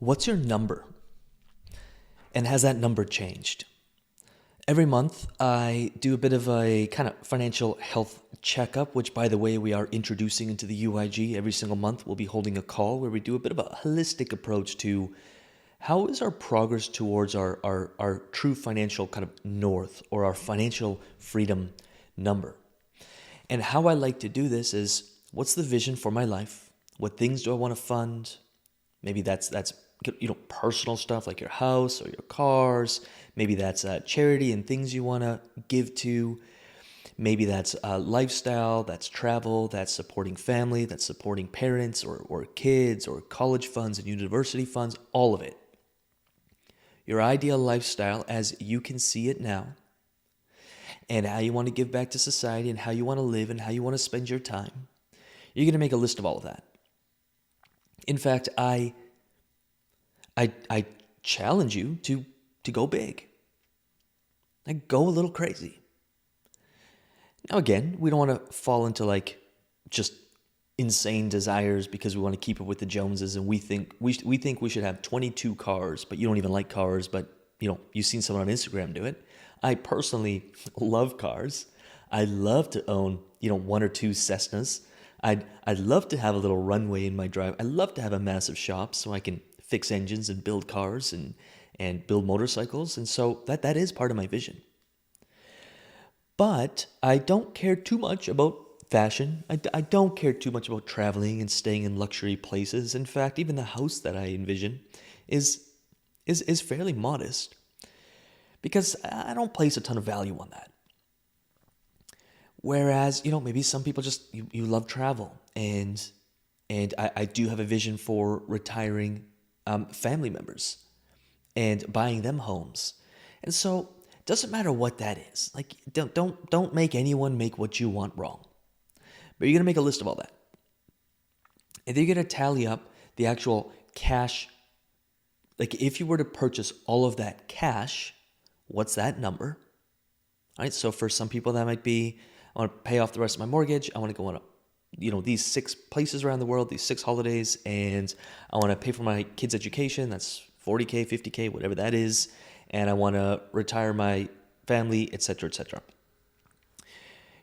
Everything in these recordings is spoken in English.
What's your number? And has that number changed? Every month, I do a bit of a kind of financial health checkup, which, by the way, we are introducing into the UIG. Every single month, we'll be holding a call where we do a bit of a holistic approach to how is our progress towards our true financial kind of north or our financial freedom number. And how I like to do this is, what's the vision for my life? What things do I want to fund? Maybe that's personal stuff like your house or your cars. Maybe that's charity and things you want to give to. Maybe that's lifestyle, that's travel, that's supporting family, that's supporting parents or kids or college funds and university funds, all of it. Your ideal lifestyle as you can see it now, and how you want to give back to society and how you want to live and how you want to spend your time. You're going to make a list of all of that. In fact, I challenge you to go big. Like, go a little crazy. Now, again, we don't want to fall into just insane desires because we want to keep up with the Joneses, and we think we should have 22 cars, but you don't even like cars, but you've seen someone on Instagram do it. I personally love cars. I love to own, one or two Cessnas. I'd love to have a little runway in my drive. I love to have a massive shop so I can fix engines and build cars and build motorcycles. And so that is part of my vision. But I don't care too much about fashion. I don't care too much about traveling and staying in luxury places. In fact, even the house that I envision is fairly modest because I don't place a ton of value on that. Whereas, maybe some people just, you love travel. And I do have a vision for retiring family members and buying them homes. And so it doesn't matter what that is. Like, don't make anyone make what you want wrong. But you're going to make a list of all that. And then you're going to tally up the actual cash. Like, if you were to purchase all of that cash, what's that number? All right. So for some people that might be, I want to pay off the rest of my mortgage. I want to go on these 6 places around the world, these 6 holidays, and I want to pay for my kids' education. That's $40K, $50K, whatever that is. And I want to retire my family, etc., etc.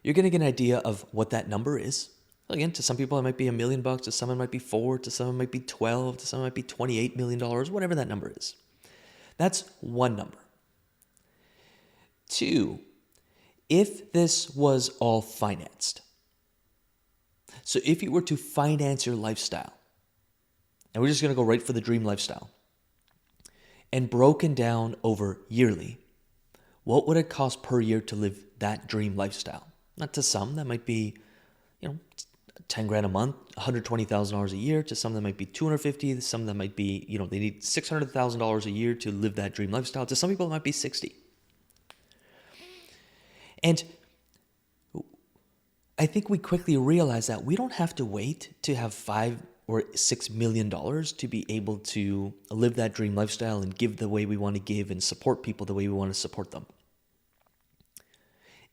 You're going to get an idea of what that number is. Again, to some people it might be $1 million, to some it might be 4, to some it might be 12, to some it might be $28 million, whatever that number is. That's one number. 2, if this was all financed. So if you were to finance your lifestyle, and we're just going to go right for the dream lifestyle, and broken down over yearly, what would it cost per year to live that dream lifestyle? Not to some, that might be, 10 grand a month, $120,000 a year. To some that might be 250. To some that might be, they need $600,000 a year to live that dream lifestyle. To some people it might be 60. And I think we quickly realize that we don't have to wait to have $5 or $6 million to be able to live that dream lifestyle and give the way we want to give and support people the way we want to support them.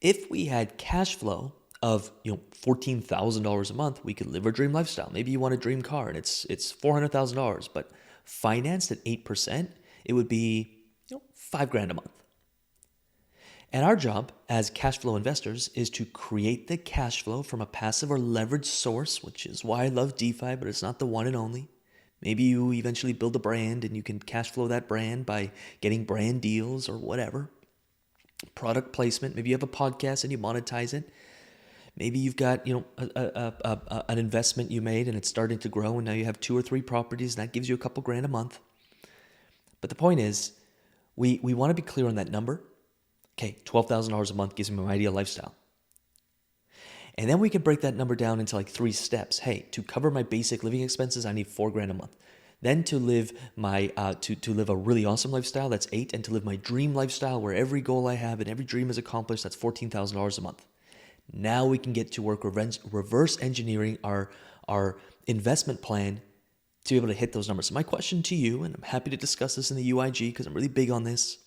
If we had cash flow of $14,000 a month, we could live our dream lifestyle. Maybe you want a dream car and it's $400,000, but financed at 8%, it would be $5,000 a month. And our job as cash flow investors is to create the cash flow from a passive or leveraged source, which is why I love DeFi, but it's not the one and only. Maybe you eventually build a brand and you can cash flow that brand by getting brand deals or whatever. Product placement. Maybe you have a podcast and you monetize it. Maybe you've got an investment you made and it's starting to grow and now you have 2 or 3 properties and that gives you a couple grand a month. But the point is, we want to be clear on that number. Okay, $12,000 a month gives me my ideal lifestyle. And then we can break that number down into 3 steps. Hey, to cover my basic living expenses, I need $4,000 a month. Then to live my to live a really awesome lifestyle, that's 8, and to live my dream lifestyle where every goal I have and every dream is accomplished, that's $14,000 a month. Now we can get to work reverse engineering our investment plan to be able to hit those numbers. So my question to you, and I'm happy to discuss this in the UIG because I'm really big on this.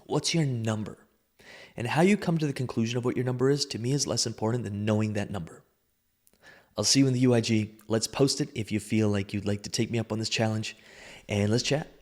What's your number? And how you come to the conclusion of what your number is, to me, is less important than knowing that number. I'll see you in the UIG. Let's post it if you feel like you'd like to take me up on this challenge. and let's chat.